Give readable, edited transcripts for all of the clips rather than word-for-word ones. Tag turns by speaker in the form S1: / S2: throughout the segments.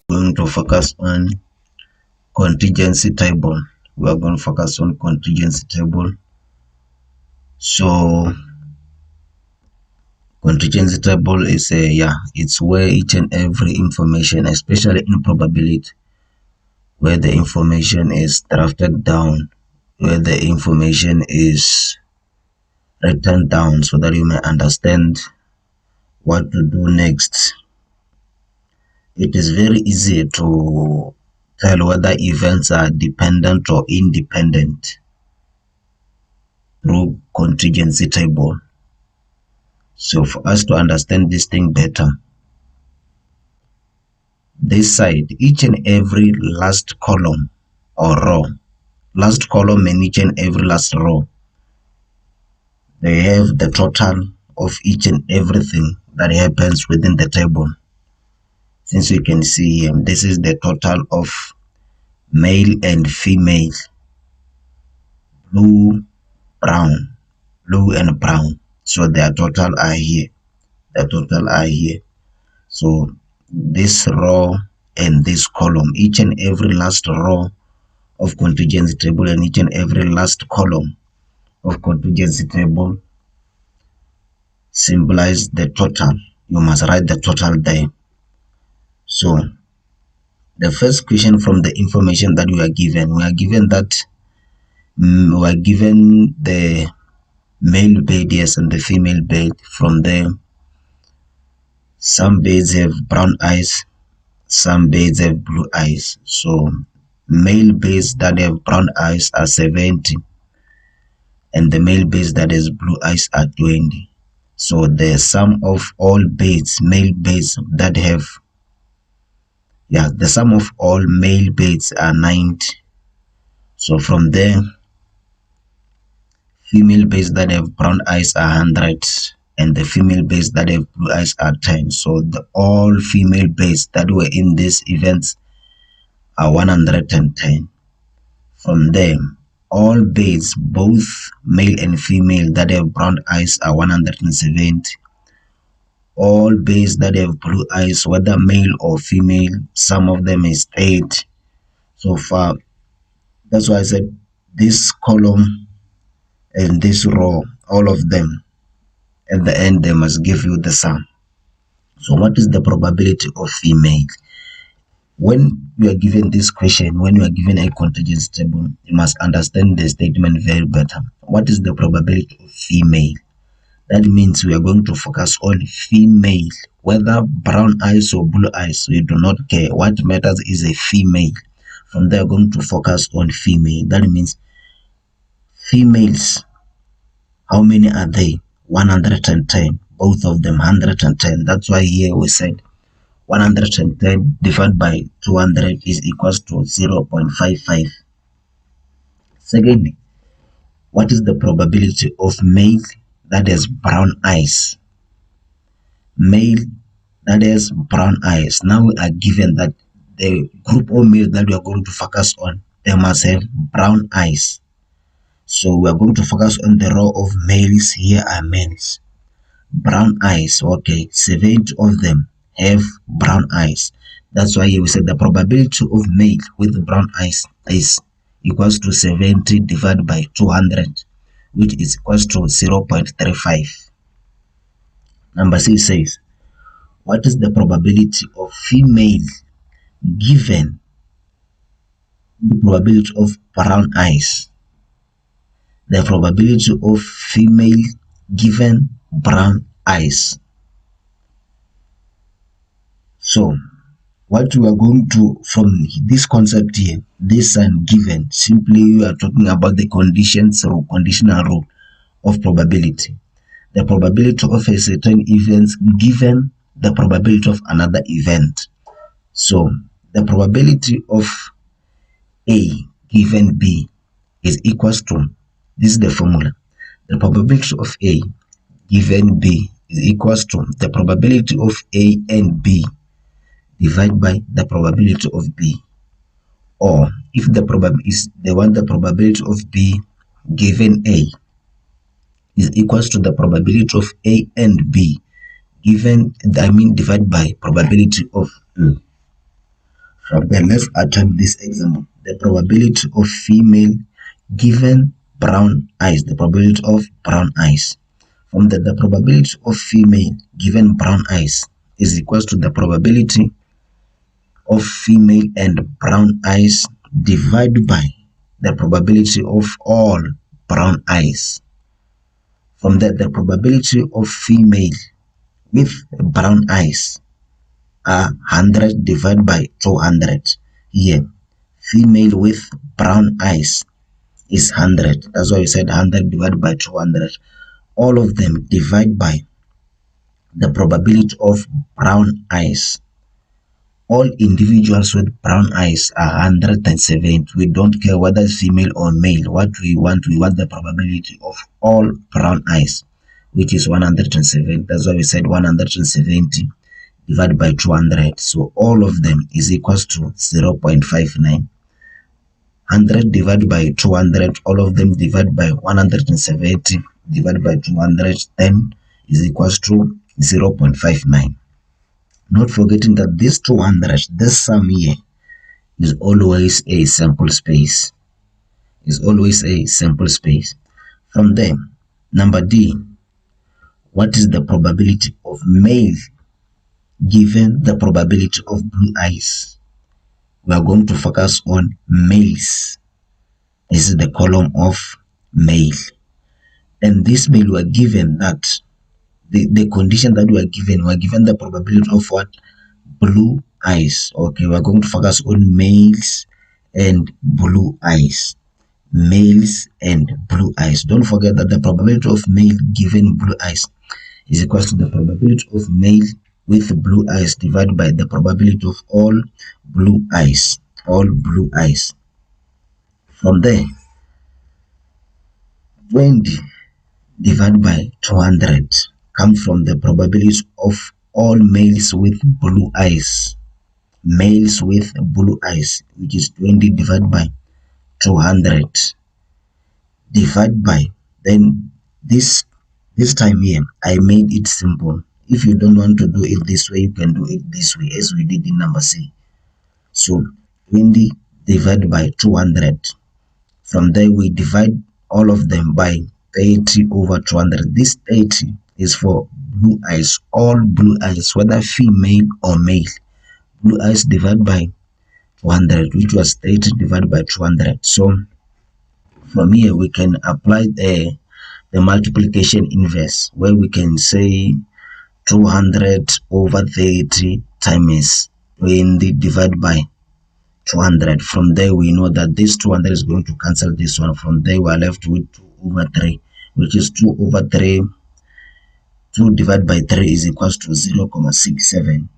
S1: Going to focus on contingency table. We are going to focus on contingency table. So contingency table is it's where each and every information, especially in probability, where the information is drafted down, where the information is written down so that you may understand what to do next. It is very easy to tell whether events are dependent or independent through contingency table. So for us to understand this thing better, this side, each and every last column or row, last column and each and every last row, they have the total of each and everything that happens within the table. Since you can see here, this is the total of male and female, blue, brown, blue and brown. So their total are here. The total are here. So this row and this column, each and every last row of contingency table and each and every last column of contingency table symbolize the total. You must write the total there. So the first question from the information that we are given that we are given the male bed, yes, and the female bed. From there, some beds have brown eyes, some beds have blue eyes. So male beds that have brown eyes are 70 and the male beds that has blue eyes are 20. So the sum of all beds, male beds that have, the sum of all male beds are 90. So from there, female beds that have brown eyes are 100 and the female beds that have blue eyes are 10. So the all female beds that were in these events are 110. From there, all beds, both male and female, that have brown eyes are 170. All beds that have blue eyes, whether male or female, some of them is 8. So far, that's why I said this column and this row, all of them, at the end, they must give you the sum. So what is the probability of female? When you are given this question, when you are given a contingency table, you must understand the statement very better. What is the probability of female? That means we are going to focus on female, whether brown eyes or blue eyes, we do not care. What matters is a female. From there, we're going to focus on female. That means females, how many are they? 110, both of them 110. That's why here we said 110 divided by 200 is equals to 0.55. Secondly, what is the probability of male that has brown eyes? Male that has brown eyes. Now we are given that the group of males that we are going to focus on, they must have brown eyes. So we are going to focus on the row of males. Here are males. Brown eyes, okay, 70 of them have brown eyes. That's why we said the probability of male with brown eyes is equals to 70 divided by 200, which is equals to 0.35. Number 6 says, what is the probability of female given the probability of brown eyes? The probability of female given brown eyes. So what we are going to, from this concept here, this sign given, simply we are talking about the conditions or conditional rule of probability. The probability of a certain event given the probability of another event. So the probability of A given B is equals to, this is the formula, the probability of A given B is equals to the probability of A and B divided by the probability of B. Or if the probability of B given A is equals to the probability of A and B given, divided by probability of A. From there, let's attempt this example. The probability of female given brown eyes. The probability of brown eyes. From the probability of female given brown eyes is equals to the probability of female and brown eyes divided by the probability of all brown eyes. From that, the probability of female with brown eyes are 100 divided by 200. Here, female with brown eyes is 100. That's why we said 100 divided by 200. All of them divide by the probability of brown eyes. All individuals with brown eyes are 170. We don't care whether it's female or male. What we want the probability of all brown eyes, which is 170. That's why we said 170 divided by 200. So all of them is equals to 0.59. 100 divided by 200, all of them divided by 170 divided by 200, then is equals to 0.59. Not forgetting that this 200, this sum here, is always a sample space. Is always a sample space. From there, number D, what is the probability of male given the probability of blue eyes? We are going to focus on males. This is the column of male. And this male we are given that the condition that we are given the probability of what? Blue eyes. Okay, we are going to focus on males and blue eyes. Males and blue eyes. Don't forget that the probability of male given blue eyes is equal to the probability of male with blue eyes divided by the probability of all blue eyes. All blue eyes. From there, 20 divided by 200 comes from the probability of all males with blue eyes. Males with blue eyes, which is 20 divided by 200 divided by, then this time here I made it simple. If you don't want to do it this way, you can do it this way as we did in number C. So 20 divided by 200. From there we divide all of them by 30 over 200. This 30 is for blue eyes, all blue eyes, whether female or male. Blue eyes divided by 200, which was 30 divided by 200. So from here we can apply the multiplication inverse, where we can say 200 over 30 times 20 divided by 200. From there we know that this 200 is going to cancel this one. From there we are left with 2 over 3, which is 2 over 3. 2 divided by 3 is equals to 0.67.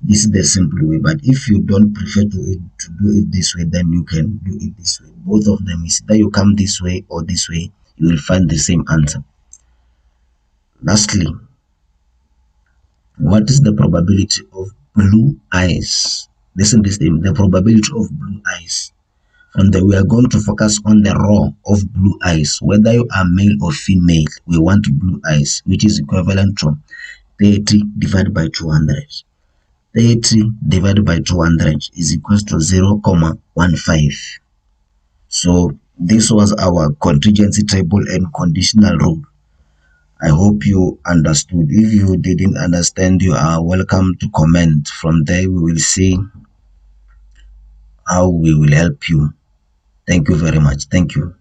S1: This is the simple way, but if you don't prefer to do it this way, then you can do it this way. Both of them is either you come this way or this way, you will find the same answer. Lastly, what is the probability of blue eyes? Listen to this thing, the probability of blue eyes. From there, we are going to focus on the row of blue eyes. Whether you are male or female, we want blue eyes, which is equivalent to 30 divided by 200. 30 divided by 200 is equals to 0.15. So this was our contingency table and conditional rule. I hope you understood. If you didn't understand, you are welcome to comment. From there we will see how we will help you. Thank you very much. Thank you.